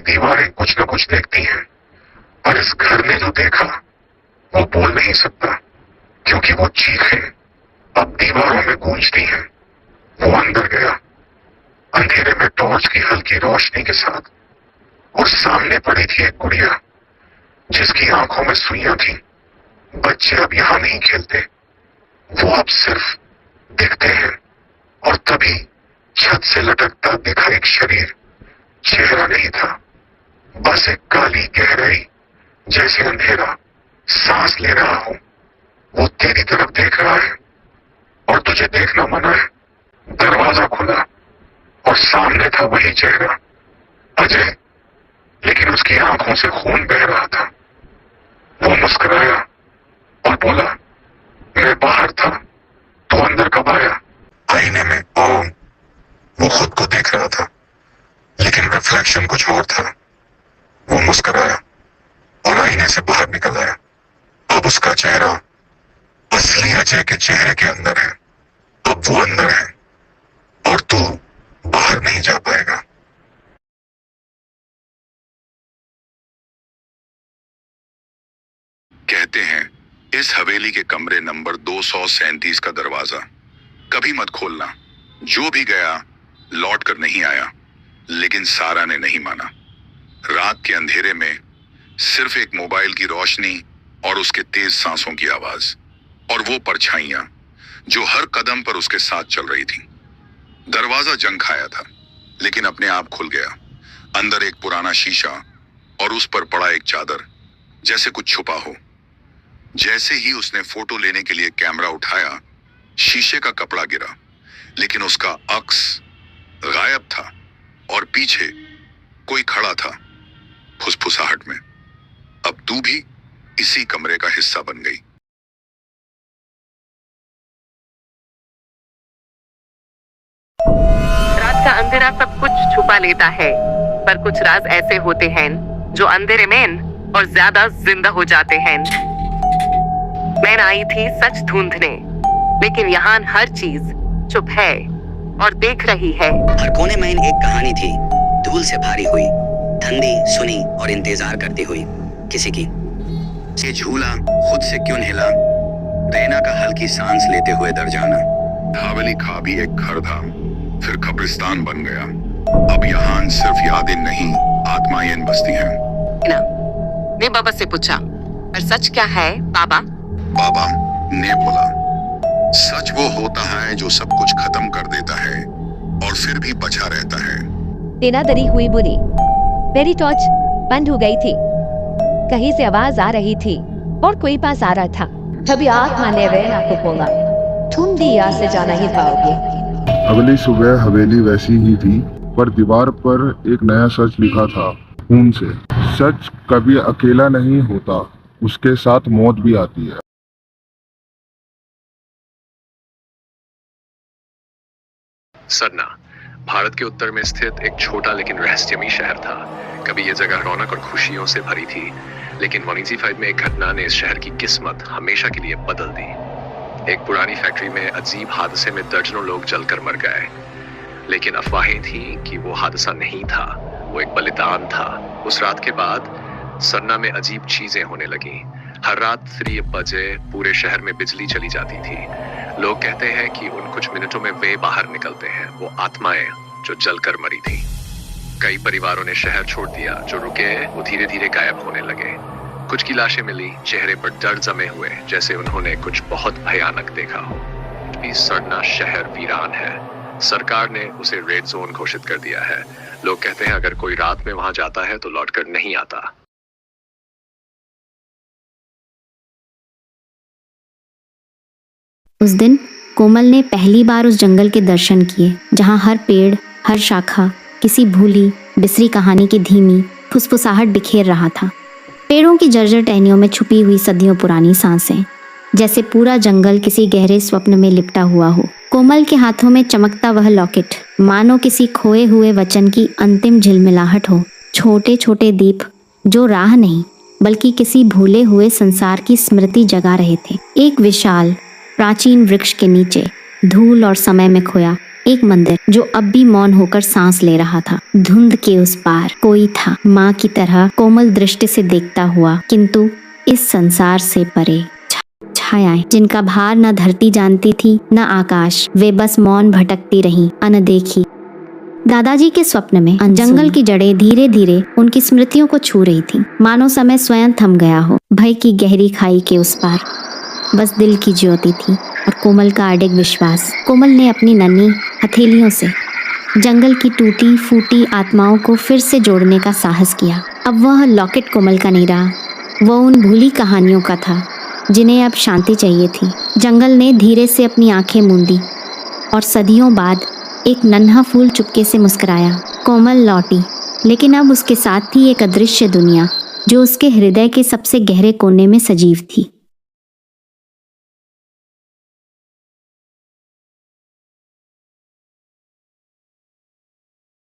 दीवारें कुछ न कुछ देखती हैं, और इस घर ने जो देखा वो बोल नहीं सकता, क्योंकि वो चीखें अब दीवारों में गूंजती हैं। वो अंदर गया, अंधेरे में टॉर्च की हल्की रोशनी के साथ, और सामने पड़ी थी एक गुड़िया जिसकी आंखों में सुइयां थी। बच्चे अब यहां नहीं खेलते, वो अब सिर्फ दिखते हैं। और तभी छत से लटकता दिखा एक शरीर, चेहरा नहीं था, बस एक काली गहराई, जैसे अंधेरा सांस ले रहा हो। वो तेरी तरफ देख रहा है और तुझे देखना मना है। दरवाजा खुला और सामने था वही चेहरा, अजय, लेकिन उसकी आंखों से खून बह रहा था। वो मुस्कुराया और बोला, मैं बाहर था, तो अंदर कब आया? आईने में ओम, वो खुद को देख रहा था, लेकिन रिफ्लेक्शन कुछ और था। वो मुस्कुराया और आईने से बाहर निकल आया। अब उसका चेहरा असली अजय के चेहरे के अंदर है। अब वो अंदर है और तू बाहर नहीं जा पाएगा। कहते हैं इस हवेली के कमरे नंबर 237 का दरवाजा कभी मत खोलना। जो भी गया लौट कर नहीं आया। लेकिन सारा ने नहीं माना। रात के अंधेरे में सिर्फ एक मोबाइल की रोशनी और उसके तेज सांसों की आवाज, और वो परछाइयां जो हर कदम पर उसके साथ चल रही थी। दरवाजा जंग खाया था, लेकिन अपने आप खुल गया। अंदर एक पुराना शीशा और उस पर पड़ा एक चादर, जैसे कुछ छुपा हो। जैसे ही उसने फोटो लेने के लिए कैमरा उठाया, शीशे का कपड़ा गिरा, लेकिन उसका अक्स गायब था और पीछे कोई खड़ा था, फुसफुसाहट में। अब तू भी इसी कमरे का हिस्सा बन गई। रात का अंधेरा सब कुछ छुपा लेता है, पर कुछ राज ऐसे होते हैं जो अंधेरे में और ज्यादा जिंदा हो जाते हैं। मैं आई थी सच ढूंढने, लेकिन यहाँ हर चीज चुप है और देख रही है। हर कोने में एक कहानी थी, धूल से भारी हुई, ठंडी, सुनी और इंतजार करती हुई किसी की। ये झूला खुद से क्यों हिला, रेना का हल्की सांस लेते हुए दर जाना। हवेली का भी एक घर था, फिर कब्रिस्तान बन गया। अब यहाँ सिर्फ यादें नहीं, आत्माएं बसती हैं। ने बाबा से पूछा, पर सच क्या है बाबा? बाबा ने बोला, सच वो होता है जो सब कुछ खत्म कर देता है और फिर भी बचा रहता है। टीना डरी हुई बुरी। मेरी टॉर्च बंद हो गई थी। कहीं से आवाज आ रही थी और कोई पास आ रहा था। तभी आत्मा ने रेना को बोला, तुम भी यहाँ से जा नहीं पाओगे। अगली सुबह हवेली वैसी ही थी, पर दीवार पर एक नया सच लिखा था, खून से। सच कभी अकेला नहीं होता, उसके साथ मौत भी आती है। सरना भारत के उत्तर में स्थित एक छोटा लेकिन रहस्यमयी शहर था। कभी यह जगह रौनक और खुशियों से भरी थी, लेकिन 1985 में एक घटना ने इस शहर की किस्मत हमेशा के लिए बदल दी। एक पुरानी फैक्ट्री में अजीब हादसे में दर्जनों लोग जलकर मर गए, लेकिन अफवाहें थी कि वो हादसा नहीं था, वो एक बलिदान था। उस रात के बाद सरना में अजीब चीजें होने लगी। हर रात 3 बजे पूरे शहर में बिजली चली जाती थी। लोग कहते हैं कि उन कुछ मिनटों में वे बाहर निकलते हैं, वो आत्माएं जो जलकर मरी थी। कई परिवारों ने शहर छोड़ दिया, जो रुके वो धीरे धीरे गायब होने लगे। कुछ की लाशें मिली, चेहरे पर डर जमे हुए, जैसे उन्होंने कुछ बहुत भयानक देखा हो। भी सरना शहर वीरान है। सरकार ने उसे रेड जोन घोषित कर दिया है। लोग कहते हैं अगर कोई रात में वहां जाता है तो लौटकर नहीं आता। उस दिन कोमल ने पहली बार उस जंगल के दर्शन किए, जहां हर पेड़, हर शाखा किसी भूली बिसरी कहानी की धीमी फुसफुसाहट बिखेर रहा था। पेड़ों की जर्जर टहनियों में छुपी हुई सदियों पुरानी सांसें, जैसे पूरा जंगल किसी गहरे स्वप्न में लिपटा हुआ हो। कोमल के हाथों में चमकता वह लॉकेट मानो किसी खोए हुए वचन की अंतिम झिलमिलाहट हो। छोटे छोटे दीप जो राह नहीं बल्कि किसी भूले हुए संसार की स्मृति जगा रहे थे। एक विशाल प्राचीन वृक्ष के नीचे धूल और समय में खोया एक मंदिर जो अब भी मौन होकर सांस ले रहा था। धुंध के उस पार कोई था, माँ की तरह कोमल दृष्टि से देखता हुआ, किंतु इस संसार से परे। छायाएं जिनका भार न धरती जानती थी न आकाश, वे बस मौन भटकती रहीं, अनदेखी। दादाजी के स्वप्न में जंगल की जड़ें धीरे धीरे उनकी स्मृतियों को छू रही थी, मानो समय स्वयं थम गया हो। भय की गहरी खाई के उस पार बस दिल की ज्योति थी और कोमल का अडिग विश्वास। कोमल ने अपनी नन्ही हथेलियों से जंगल की टूटी फूटी आत्माओं को फिर से जोड़ने का साहस किया। अब वह लॉकेट कोमल का नहीं रहा, वह उन भूली कहानियों का था जिन्हें अब शांति चाहिए थी। जंगल ने धीरे से अपनी आंखें मूंदी और सदियों बाद एक नन्हा फूल चुपके से मुस्कुराया। कोमल लौटी, लेकिन अब उसके साथ थी एक अदृश्य दुनिया जो उसके हृदय के सबसे गहरे कोने में सजीव थी।